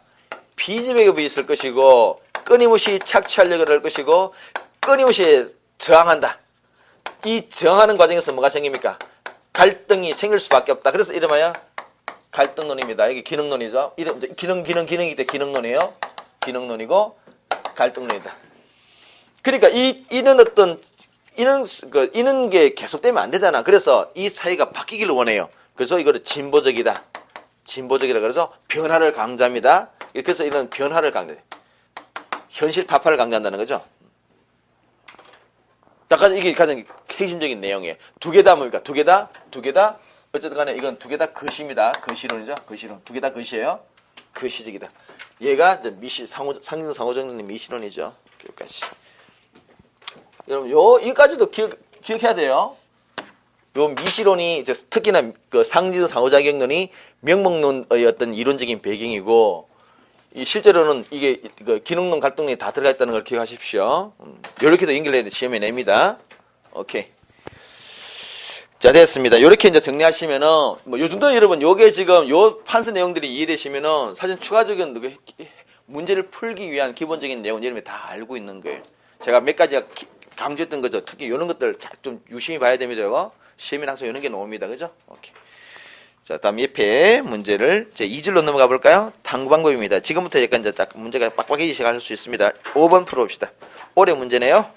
Speaker 1: 비지배계급이 있을 것이고 끊임없이 착취하려고 할 것이고 끊임없이 저항한다. 이 저항하는 과정에서 뭐가 생깁니까? 갈등이 생길 수밖에 없다. 그래서 이름하여 갈등론입니다. 이게 기능론이죠. 기능이기 때문에 기능론이에요. 기능론이고 갈등론이다. 그러니까 이런 게 계속되면 안 되잖아. 그래서 이 사회가 바뀌기를 원해요. 그래서 이거를 진보적이다. 진보적이라 그래서 변화를 강조합니다. 그래서 이런 변화를 강조해. 현실 타파를 강조한다는 거죠. 약간 이게 가장 핵심적인 내용이에요. 두 개 다 뭡니까? 두 개 다 어쨌든 간에 이건 두 개 다 거시입니다. 거시론이죠. 거시론. 두 개 다 거시예요. 거시적이다. 얘가 이제 상징 상호작용의 미시론이죠. 여기까지. 여러분 여기까지도 기억해야 돼요. 요 미시론이 이제 특히나 그 상징 상호작용론이 명목론의 어떤 이론적인 배경이고 이 실제로는 이게 그 기능론 갈등론이 다 들어가 있다는 걸 기억하십시오. 이렇게도 연결해야 시험에 냅니다. 오케이. 자, 됐습니다. 이렇게 이제 정리하시면은 뭐 요 정도 여러분 요게 지금 요 판서 내용들이 이해되시면은 사실 추가적인 문제를 풀기 위한 기본적인 내용 여러분이 다 알고 있는 거예요. 제가 몇 가지 강조했던 거죠. 특히 이런 것들 좀 유심히 봐야 됩니다. 이거 시험에 항상 이런 게 나옵니다. 그죠? 오케이. 자, 다음 옆에 문제를 제 2절로 넘어가 볼까요? 탐구 방법입니다. 지금부터 약간 이제 딱 문제가 빡빡해지기 시작할 수 있습니다. 5번 풀어봅시다. 올해 문제네요.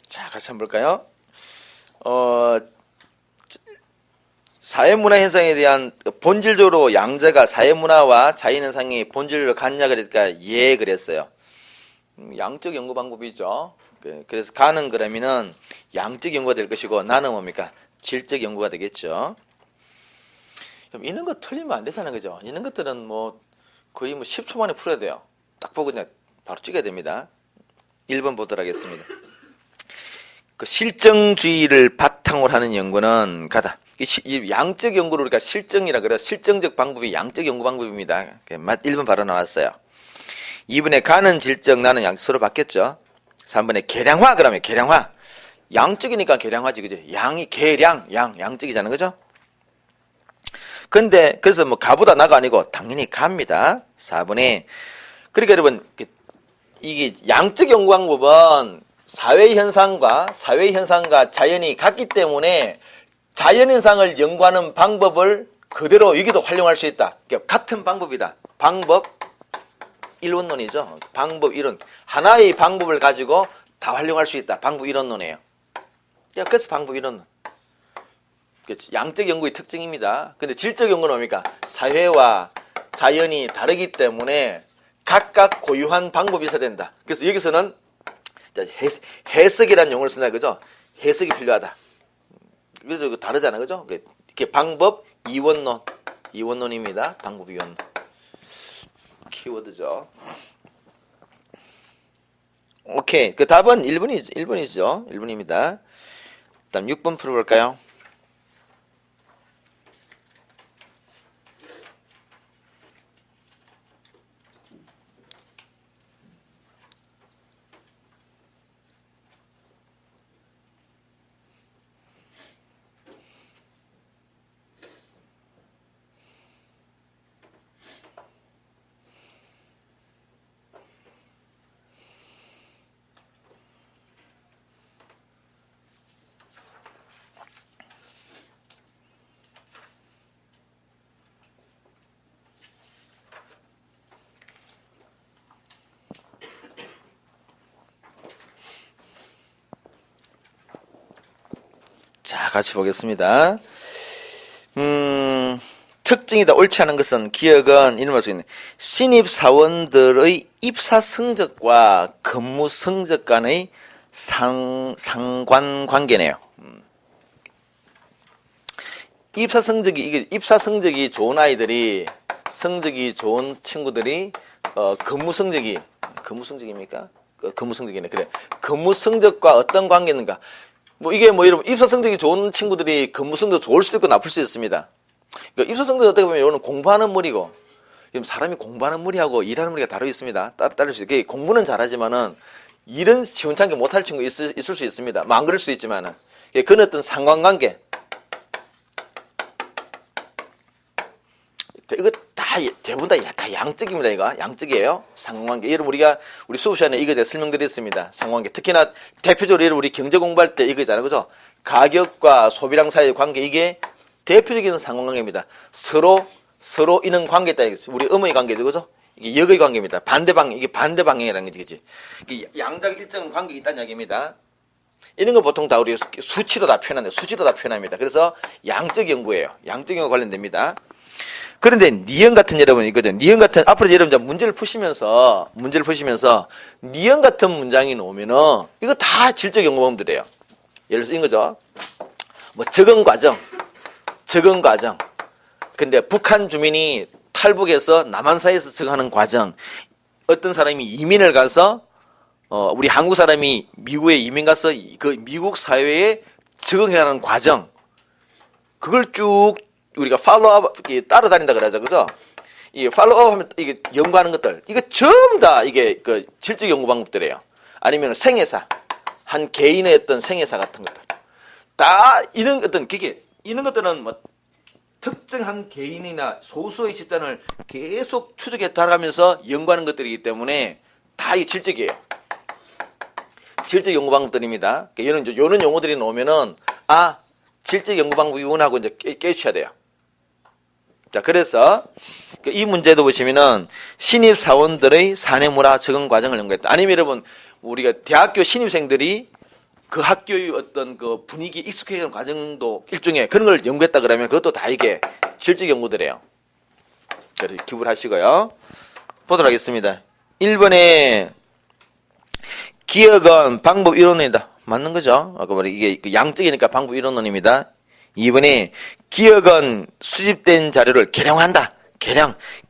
Speaker 1: 자, 같이 한번 볼까요? 사회문화 현상에 대한 본질적으로 양자가 사회문화와 자연현상이 본질을 같냐 그러니까 예 그랬어요. 양적 연구 방법이죠. 그래서 가는 그러면은 양적 연구가 될 것이고 나는 뭡니까? 질적 연구가 되겠죠. 이런 거 틀리면 안 되잖아요. 그죠? 이런 것들은 뭐 거의 뭐 10초 만에 풀어야 돼요. 딱 보고 그냥 바로 찍어야 됩니다. 1번 보도록 하겠습니다. 그 실정주의를 바탕으로 하는 연구는 가다. 이 양적 연구를 우리가 실정이라 그래요. 실정적 방법이 양적 연구 방법입니다. 1번 바로 나왔어요. 2번에 가는 질적 나는 양 서로 바뀌었죠. 3번에 계량화 그러면 계량화. 양적이니까 계량화지 그죠? 양이 계량 양적이잖아요. 그죠? 근데 그래서 뭐 가보다 나가 아니고 당연히 갑니다. 4번에 그러니까 여러분 이게 양적 연구 방법은 사회현상과 자연이 같기 때문에 자연현상을 연구하는 방법을 그대로 여기도 활용할 수 있다. 같은 방법이다. 방법 일원론이죠. 방법 이론. 하나의 방법을 가지고 다 활용할 수 있다. 방법 이론론이에요. 그래서 방법 이론. 양적 연구의 특징입니다. 근데 질적 연구는 뭡니까? 사회와 자연이 다르기 때문에 각각 고유한 방법이 있어야 된다. 그래서 여기서는 해석이라는 용어를 쓴다, 그죠? 해석이 필요하다. 그래서 다르잖아, 그죠? 이렇게 방법 이원론, 이원론입니다. 방법 이원론. 키워드죠. 오케이. 그 답은 1번이죠. 1번입니다. 다음 6번 풀어볼까요? 자, 같이 보겠습니다. 특징이다. 옳지 않은 것은 기억은 이런 말수 있는 신입 사원들의 입사 성적과 근무 성적 간의 상관관계네요. 입사 성적이 좋은 아이들이, 성적이 좋은 친구들이 근무 성적입니까? 근무 성적이네. 그래. 근무 성적과 어떤 관계가 있는가? 이게 여러분 입사 성적이 좋은 친구들이 근무 성적 좋을 수도 있고 나쁠 수도 있습니다. 그러니까 입사 성적 어떻게 보면 이거는 공부하는 무리고, 사람이 공부하는 무리하고 일하는 무리가 다르게 있습니다. 따를 수 있게 공부는 잘하지만은 일은 시원찮게 못할 친구 있을 수 있습니다. 안 그럴 수 있지만은 그건 어떤 상관관계. 이거 대부분 다 양적입니다. 이거 양적이에요. 상관관계. 여러분 우리 수업 시간에 이거에 대해 설명드렸습니다. 상관관계. 특히나 대표적으로 여러분 우리 경제 공부할 때 이거잖아요, 그죠? 가격과 소비량 사이의 관계, 이게 대표적인 상관관계입니다. 서로 있는 관계 있다. 우리 음의 관계죠, 그죠? 이게 역의 관계입니다. 이게 반대 방향이라는 거지, 그지? 이게 양적 일정 관계가 있다는 이야기입니다. 이런 거 보통 다 우리 수치로 다 표현합니다. 그래서 양적 연구예요. 양적 연구 관련됩니다. 그런데 니은 같은 여러분 있거든. 니은 같은 앞으로 여러분 문제를 푸시면서 니은 같은 문장이 나오면은 이거 다 질적 연구 방법들이에요. 예를 들어서 이런 거죠. 적응 과정. 근데 북한 주민이 탈북해서 남한사에서 적응하는 과정. 어떤 사람이 이민을 가서 우리 한국 사람이 미국에 이민 가서 그 미국 사회에 적응해야 하는 과정. 그걸 쭉 우리가 팔로우업 따라다닌다 그러죠, 그죠? 이 팔로우업하면 이게 연구하는 것들, 이거 전부 다 이게 그 질적 연구 방법들이에요. 아니면 생애사, 한 개인의 어떤 생애사 같은 것들, 다 이런 것들은 특정한 개인이나 소수의 집단을 계속 추적해 따라가면서 연구하는 것들이기 때문에 다 이 질적이에요. 질적 연구 방법들입니다. 이런 용어들이 나오면은 질적 연구 방법이구나하고 이제 깨우쳐야 돼요. 자, 그래서 이 문제도 보시면은 신입 사원들의 사내 문화 적응 과정을 연구했다. 아니면 여러분 우리가 대학교 신입생들이 그 학교의 어떤 그 분위기 익숙해지는 과정도 일종의 그런 걸 연구했다 그러면 그것도 다 이게 질적 연구들이에요. 그래서 기부를 하시고요. 보도록 하겠습니다. 1번에 기억은 방법 이론이다. 맞는 거죠? 아까 말해 이게 양적이니까 방법 이론론입니다. 2번에 기억은 수집된 자료를 개량한다.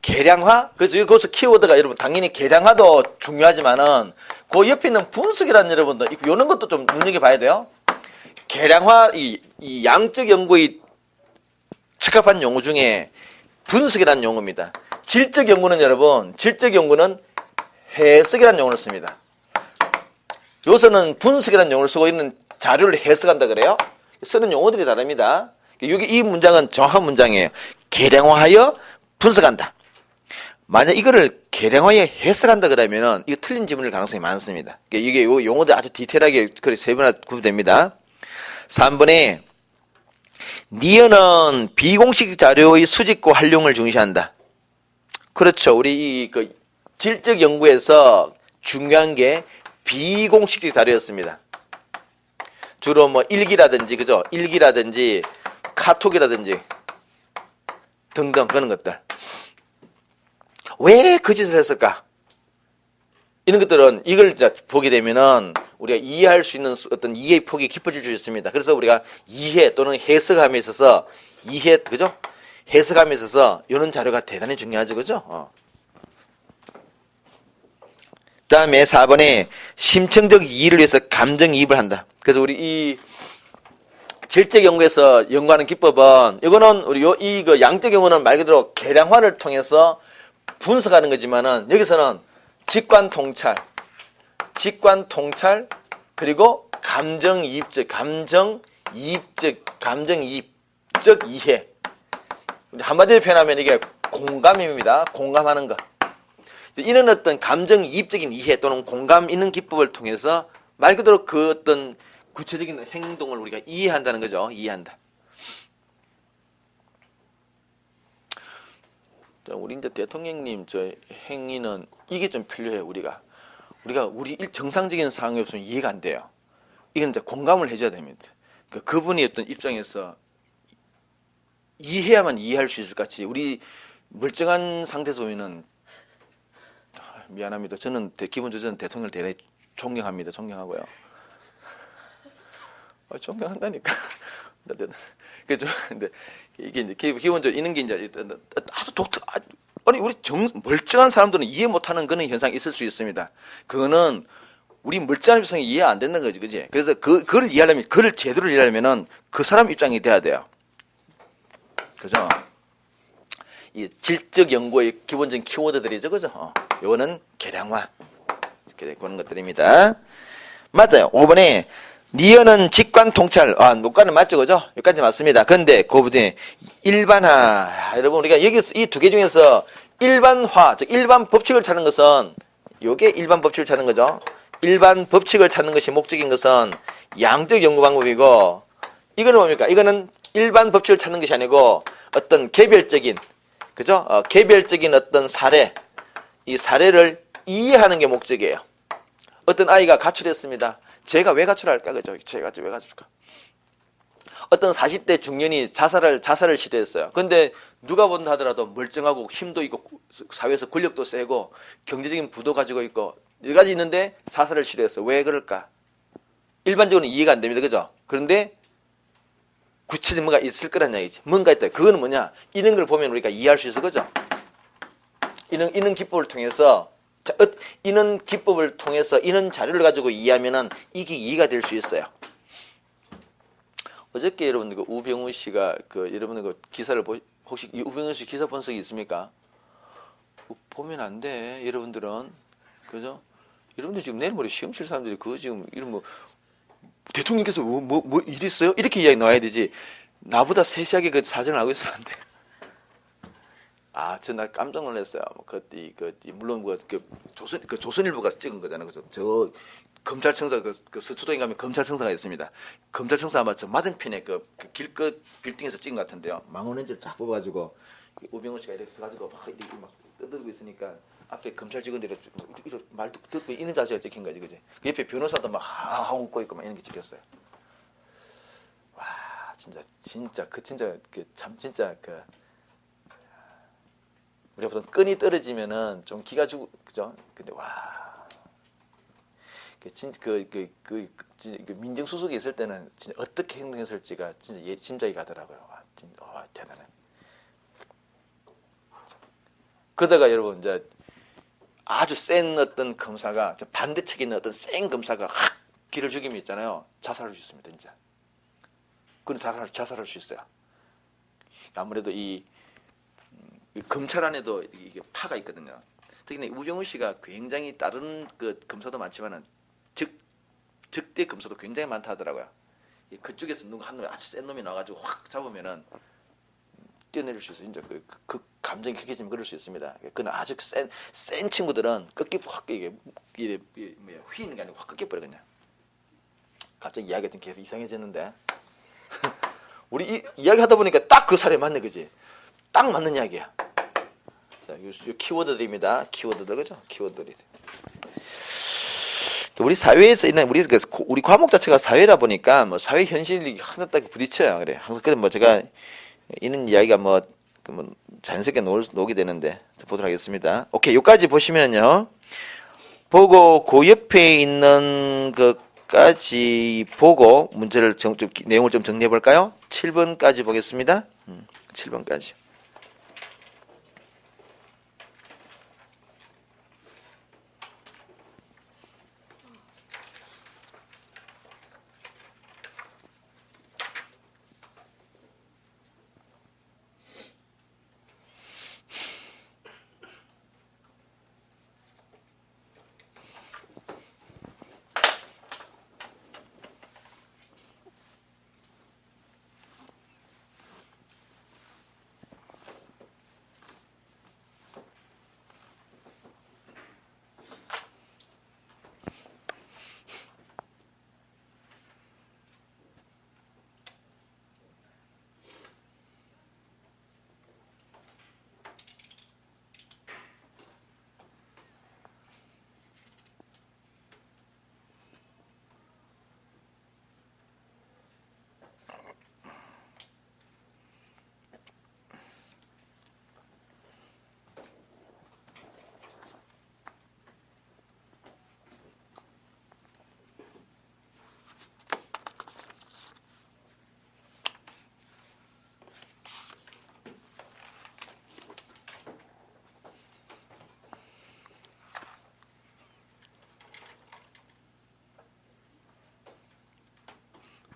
Speaker 1: 개량화? 그래서 여기서 키워드가 여러분 당연히 개량화도 중요하지만은 그 옆에 있는 분석이라는 여러분들 이런 것도 좀 눈여겨봐야 돼요. 개량화 이 양적 연구의 적합한 용어 중에 분석이라는 용어입니다. 질적 연구는 해석이라는 용어를 씁니다. 여기서는 분석이라는 용어를 쓰고 있는 자료를 해석한다 그래요. 쓰는 용어들이 다릅니다. 이 문장은 정확한 문장이에요. 개량화하여 분석한다. 만약 이거를 개량화에 해석한다 그러면은 이거 틀린 지문일 가능성이 많습니다. 이게 용어들 아주 디테일하게 세분화 구분됩니다. 3번에 니은은 비공식 자료의 수집과 활용을 중시한다. 그렇죠. 우리 질적 연구에서 중요한 게 비공식적 자료였습니다. 주로 뭐 일기라든지 그죠? 일기라든지 카톡이라든지 등등 그런 것들. 왜 그 짓을 했을까? 이런 것들은 이걸 이제 보게 되면은 우리가 이해할 수 있는 어떤 이해의 폭이 깊어질 수 있습니다. 그래서 우리가 이해 또는 해석함에 있어서 그죠? 해석함에 있어서 이런 자료가 대단히 중요하죠, 그죠? 그다음에 4번에 심층적 이해를 위해서 감정이입을 한다. 그래서 우리 이 질적 연구에서 연구하는 기법은 이거는 우리 그 양적 연구는 말 그대로 계량화를 통해서 분석하는 거지만은 여기서는 직관 통찰 그리고 감정이입적 이해. 한마디로 표현하면 이게 공감입니다. 공감하는 것. 이런 어떤 감정이입적인 이해 또는 공감 있는 기법을 통해서 말 그대로 그 어떤 구체적인 행동을 우리가 이해한다는 거죠. 이해한다. 우리 이제 대통령님 저 행위는 이게 좀 필요해요. 우리가 우리 정상적인 상황이 없으면 이해가 안 돼요. 이건 이제 공감을 해줘야 됩니다. 그분이 어떤 입장에서 이해야만 이해할 수 있을 것 같이 우리 멀쩡한 상태에서 보면은 미안합니다. 저는 기본적으로 대통령을 대단히 존경합니다. 존경하고요. 존경한다니까. 근데 이게 이제 기본적으로 이런 게 이제 아주 아니 우리 멀쩡한 사람들은 이해 못하는 그런 현상이 있을 수 있습니다. 그거는 우리 멀쩡한 입장이 이해 안 되는 거지, 그지? 그래서 그걸 이해하려면 그를 제대로 이해하려면은 그 사람 입장이 돼야 돼요. 그죠? 이 질적 연구의 기본적인 키워드들이죠, 그죠? 요거는 계량화 그런 것들입니다. 맞아요. 5번에 니은은 직관 통찰. 녹관은 맞죠, 그죠? 여기까지 맞습니다. 근데 그 부분에 일반화. 여러분 우리가 여기서 이 두 개 중에서 일반화, 즉 일반 법칙을 찾는 것은 요게 일반 법칙을 찾는 거죠. 일반 법칙을 찾는 것이 목적인 것은 양적 연구 방법이고 이거는 뭡니까? 이거는 일반 법칙을 찾는 것이 아니고 어떤 개별적인 그죠? 개별적인 어떤 사례, 이 사례를 이해하는 게 목적이에요. 어떤 아이가 가출했습니다. 제가 왜 가출할까? 그죠? 제가 왜 가출할까? 어떤 40대 중년이 자살을 시도했어요. 근데 누가 본다 하더라도 멀쩡하고 힘도 있고 사회에서 권력도 세고 경제적인 부도 가지고 있고 여러 가지 있는데 자살을 시도했어요. 왜 그럴까? 일반적으로는 이해가 안 됩니다. 그죠? 그런데 구체적인 뭔가 있을 거란 얘기지. 뭔가 있다. 그거는 뭐냐? 이런 걸 보면 우리가 이해할 수 있어. 그죠? 이런 기법을 통해서 이런 기법을 통해서 이런 자료를 가지고 이해하면은 이게 이해가 될 수 있어요. 어저께 여러분들 그 우병우 씨가 여러분들 그 기사를 혹시 우병우 씨 기사 본 적이 있습니까? 보면 안 돼. 여러분들은 그죠? 여러분들 지금 내일 모레 시험 칠 사람들이 그거 지금 이런 뭐 대통령께서 뭐 일 있어요? 이렇게 이야기 나와야 되지. 나보다 세세하게 그 사정을 알고 있으면 안 돼. 나 깜짝 놀랐어요. 물론 조선일보가 찍은 거잖아요. 그죠? 저 검찰청사 서초동에 가면 검찰청사가 있습니다. 검찰청사 아마 저 맞은편에 길끝 빌딩에서 찍은 것 같은데요. 망원렌즈를 쫙 뽑아가지고 우병우 씨가 이렇게 서가지고 막 떠들고 있으니까 앞에 검찰 직원들이 이렇게 말 듣고 있는 자세가 찍힌 거지, 그지? 그 옆에 변호사도 막 하고 웃고 있고 막 이런 게 찍혔어요. 와, 진짜 우리가 보통 끈이 떨어지면은 좀 기가 죽고 그죠? 근데 와, 민정수석이 있을 때는 진짜 어떻게 행동했을지가 진짜 짐작이 가더라고요. 와, 대단해. 그러다가 여러분 이제 아주 센 어떤 검사가 반대측에 있는 어떤 센 검사가 확 기를 죽이면 있잖아요. 자살할 수 있습니다, 진짜. 그건 자살할 수 있어요. 아무래도 이 검찰 안에도 이게 파가 있거든요. 특히 우병우 씨가 굉장히 다른 검사도 많지만은 적대 검사도 굉장히 많다 하더라고요. 그쪽에서 누구 한 놈이 아주 센 놈이 나와가지고 확 잡으면은 뛰어내릴 수 있어요. 이제 그 감정이 격해지면 그럴 수 있습니다. 그는 아주 센 친구들은 확 휘는 게 아니고 확 꺾여버리거든요. 갑자기 이야기가 좀 계속 이상해졌는데 우리 이야기 하다 보니까 딱 그 사례 맞네, 그지? 딱 맞는 이야기야. 자, 요 키워드들입니다. 키워드들, 그죠? 키워드들이. 우리 사회에서 있는 우리 과목 자체가 사회라 보니까 뭐 사회 현실이 항상 딱 부딪혀요. 그래. 항상 그래 뭐 제가 있는 이야기가 뭐 자연스럽게 녹이 되는데 보도록 하겠습니다. 오케이, 여기까지 보시면요. 보고 그 옆에 있는 것까지 보고 문제를 내용을 좀 정리해 볼까요? 7번까지 보겠습니다. 7번까지.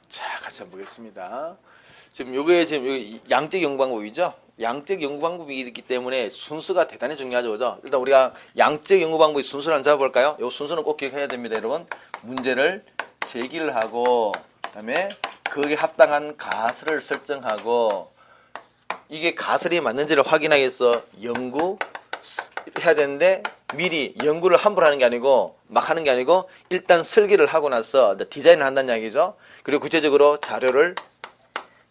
Speaker 1: 자, 같이 한번 보겠습니다. 지금 요게 지금 여기 양적 연구 방법이죠. 양적 연구 방법이기 때문에 순서가 대단히 중요하죠, 그죠? 일단 우리가 양적 연구 방법의 순서를 한번 잡아볼까요? 요 순서는 꼭 기억해야 됩니다, 여러분. 문제를 제기를 하고, 그다음에 거기에 합당한 가설을 설정하고, 이게 가설이 맞는지를 확인하기 위해서 연구해야 되는데 미리 연구를 함부로 하는 게 아니고 막 하는 게 아니고 일단 설계를 하고 나서 디자인을 한다는 이야기죠. 그리고 구체적으로 자료를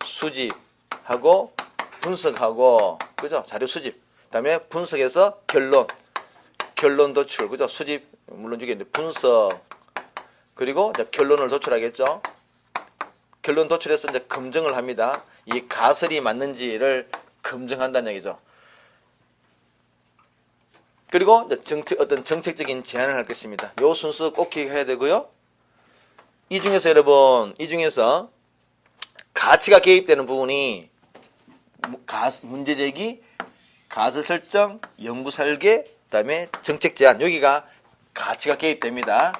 Speaker 1: 수집하고 분석하고, 그죠? 자료 수집. 그다음에 분석해서 결론 도출, 그죠? 수집 물론 이게 분석, 그리고 이제 결론을 도출하겠죠. 결론 도출해서 이제 검증을 합니다. 이 가설이 맞는지를 검증한다는 얘기죠. 그리고 이제 어떤 정책적인 제안을 할 것입니다. 요 순서 꼭 기억해야 되고요. 이 중에서 여러분, 이 중에서 가치가 개입되는 부분이 문제 제기, 가설 설정, 연구 설계, 그다음에 정책 제안, 여기가 가치가 개입됩니다.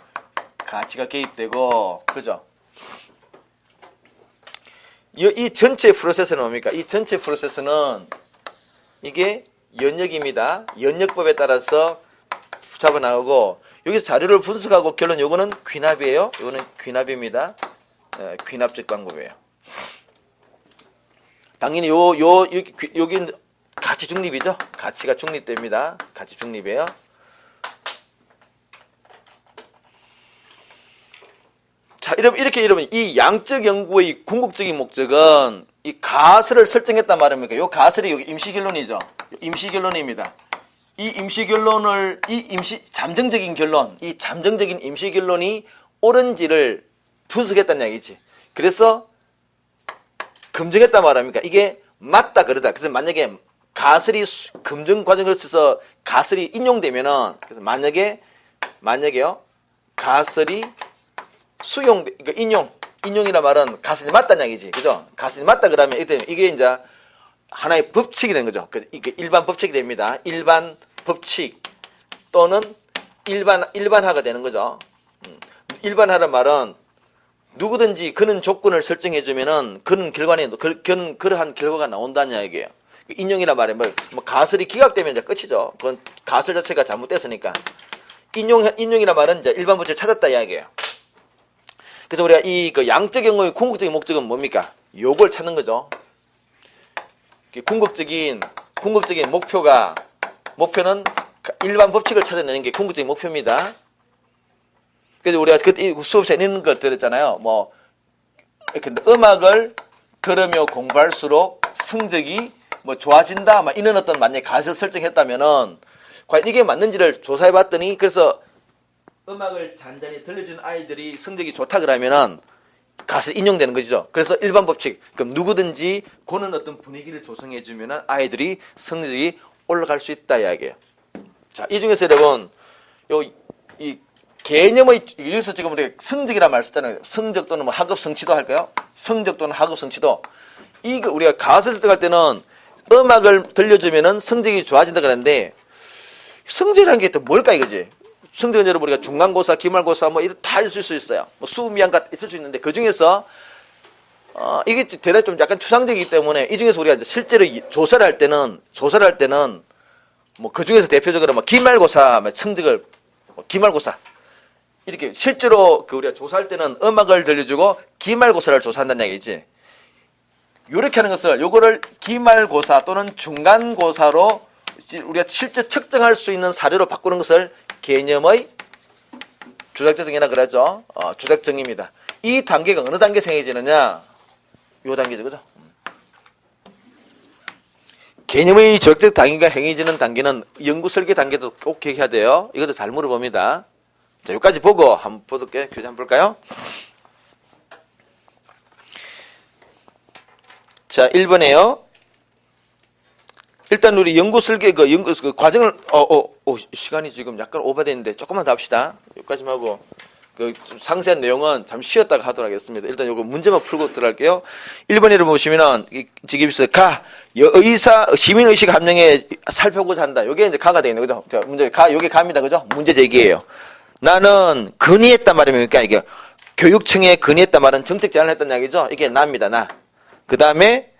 Speaker 1: 가치가 개입되고, 그죠? 이 전체 프로세스는 뭡니까? 이 전체 프로세스는 이게 연역입니다. 연역법에 따라서 잡아나가고, 여기서 자료를 분석하고 결론, 요거는 귀납이에요. 요거는 귀납입니다. 귀납적 방법이에요. 당연히 여긴 가치 중립이죠. 가치가 중립됩니다. 가치 중립이에요. 자, 이렇게 이러면 이 양적 연구의 궁극적인 목적은 이 가설을 설정했단 말입니까? 요 가설이 여기 임시결론이죠. 임시결론입니다. 잠정적인 결론, 이 잠정적인 임시결론이 옳은지를 분석했다는 얘기지. 그래서 검증했단 말입니까? 이게 맞다 그러다. 그래서 만약에 가설이 검증 과정을 거쳐서 가설이 인용되면은, 그래서 만약에요, 가설이 그러니까 인용이란 말은 가설이 맞다는 얘기지, 그죠? 가설이 맞다 그러면 이게 이제 하나의 법칙이 된 거죠. 이게 일반 법칙이 됩니다. 일반 법칙 또는 일반화가 되는 거죠. 일반화란 말은 누구든지 그런 조건을 설정해주면은 그런 그러한 결과가 나온다는 얘기예요. 인용이란 말이 뭐 가설이 기각되면 이제 끝이죠. 그건 가설 자체가 잘못됐으니까. 인용이란 말은 이제 일반 법칙을 찾았다 이야기예요. 그래서 우리가 그 양적 연구의 궁극적인 목적은 뭡니까? 요걸 찾는 거죠. 궁극적인 목표는 일반 법칙을 찾아내는 게 궁극적인 목표입니다. 그래서 우리가 그때 수업에 있는 걸 들었잖아요. 뭐 음악을 들으며 공부할수록 성적이 뭐 좋아진다, 막 이런 어떤 만약에 가설을 설정했다면은 과연 이게 맞는지를 조사해봤더니, 그래서 음악을 잔잔히 들려주는 아이들이 성적이 좋다 그러면은 가서 인용되는 것이죠. 그래서 일반 법칙. 그럼 누구든지 고는 어떤 분위기를 조성해 주면은 아이들이 성적이 올라갈 수 있다 이야기예요. 자, 이 중에서 여러분 이 개념의 여기서 지금 우리가 성적이란 말 쓰잖아요. 성적 또는 뭐 학업 성취도 할까요? 성적 또는 학업 성취도. 이거 우리가 가설 설정할 때는 음악을 들려주면은 성적이 좋아진다 그러는데 성적이라는 게 또 뭘까 이거지? 성적은 여러분 우리가 중간고사, 기말고사 뭐 이런 다 있을 수 있어요. 뭐 수미양가 있을 수 있는데 그 중에서 이게 대단히 좀 약간 추상적이기 때문에 이 중에서 우리가 이제 실제로 조사를 할 때는 뭐 그 중에서 대표적으로 뭐 기말고사 성적을 기말고사 이렇게 실제로 그 우리가 조사할 때는 음악을 들려주고 기말고사를 조사한다는 얘기지. 요렇게 하는 것을 요거를 기말고사 또는 중간고사로 우리가 실제 측정할 수 있는 사례로 바꾸는 것을 개념의 조작정이라 그러죠. 조작정입니다. 이 단계가 어느 단계 생겨지느냐? 요 단계죠, 그죠? 개념의 조작적 단계가 행해지는 단계는 연구 설계 단계도 꼭 기억해야 돼요. 이것도 잘 물어봅니다. 자, 여기까지 보고 한번 볼게요. 교재 한번 볼까요? 자, 1번에요. 일단 우리 연구 설계 그 과정을 시간이 지금 약간 오버됐는데 조금만 더 합시다. 여기까지만 하고 그 상세한 내용은 잠시 쉬었다가 하도록 하겠습니다. 일단 요거 문제만 풀고 들어갈게요. 1번에 보시면은 지금 있어요. 의사 시민 의식 함량에 살펴보고자 한다. 요게 이제 가가 되겠네. 그죠? 자, 문제 요게 가입니다. 그죠? 문제 제기예요. 나는 건의했단 말입니까? 이게 교육청에 건의했단 말은 정책 제안을 했단 이야기죠. 이게 나입니다. 나. 그다음에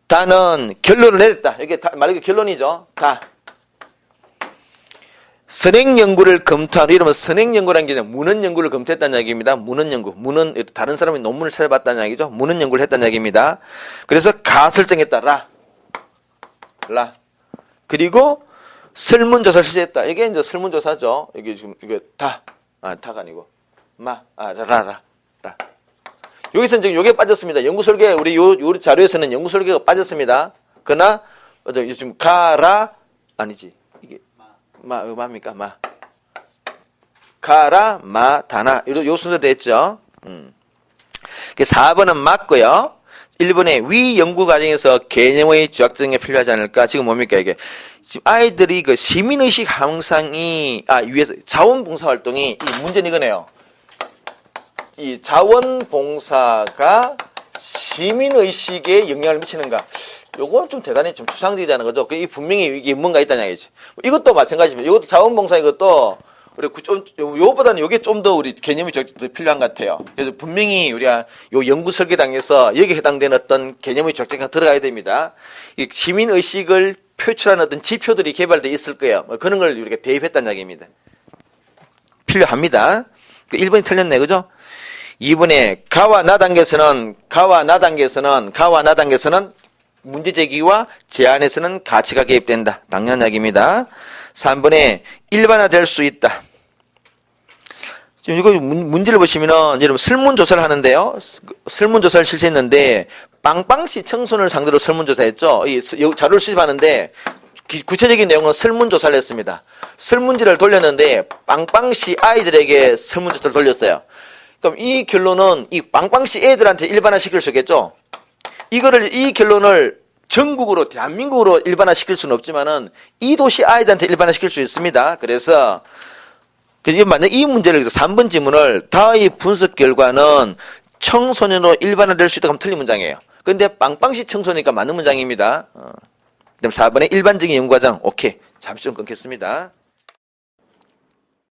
Speaker 1: 다는 결론을 내렸다. 이게 말 그대로 결론이죠. 다. 선행 연구를 검토하는 이러면 선행 연구라는 게 문헌 연구를 검토했다는 얘기입니다. 문헌 연구. 문헌 다른 사람이 논문을 찾아봤다는 얘기죠. 문헌 연구를 했다는 얘기입니다. 그래서 가 설정했다. 라. 그리고 설문조사를 실시했다. 이게 이제 설문조사죠. 이게 지금 이게 다가 아니고 라. 여기서 지금 요게 빠졌습니다. 연구 설계 우리 요 자료에서는 연구 설계가 빠졌습니다. 그러나 지금 가라 아니지. 이게 마입니까? 가라 다나 요 순서 됐죠. 4번은 맞고요. 1번에 위 연구 과정에서 개념의 조작정이 필요하지 않을까? 지금 뭡니까 이게? 지금 아이들이 그 시민의식 향상이 위해서 자원봉사활동이 이 문제는 이거네요. 이 자원봉사가 시민의식에 영향을 미치는가? 요건 좀 대단히 좀 추상적이잖아요. 그죠? 이 분명히 이게 뭔가 있다는 얘기지. 이것도 마찬가지입니다. 이것도 자원봉사 이것도 우리 요거보다는 요게 좀 더 우리 개념이 더 필요한 것 같아요. 그래서 분명히 우리가 요 연구 설계당에서 여기에 해당되는 어떤 개념의 적정가 들어가야 됩니다. 이 시민의식을 표출하는 어떤 지표들이 개발되어 있을 거예요. 그런 걸 우리가 대입했다는 얘기입니다. 필요합니다. 1번이 틀렸네. 그죠? 2번에 가와 나 단계에서는 문제 제기와 제안에서는 가치가 개입된다. 당연한 이야기입니다. 3번에 일반화될 수 있다. 지금 이거 문제를 보시면은 여러분 설문조사를 하는데요. 설문조사를 실시했는데 빵빵시 청소년을 상대로 설문조사했죠. 이 자료를 수집하는데 구체적인 내용은 설문조사를 했습니다. 설문지를 돌렸는데 빵빵시 아이들에게 설문조사를 돌렸어요. 그럼 이 결론은 이 빵빵시 애들한테 일반화시킬 수 있겠죠. 이 결론을 전국으로 대한민국으로 일반화시킬 수는 없지만은 이 도시 아이들한테 일반화시킬 수 있습니다. 그래서 만약 이 문제를 3번 지문을 다의 분석 결과는 청소년으로 일반화될 수 있다 하면 틀린 문장이에요. 근데 빵빵시 청소니까 맞는 문장입니다. 그다음 4번에 일반적인 연구과정 오케이. 잠시 좀 끊겠습니다.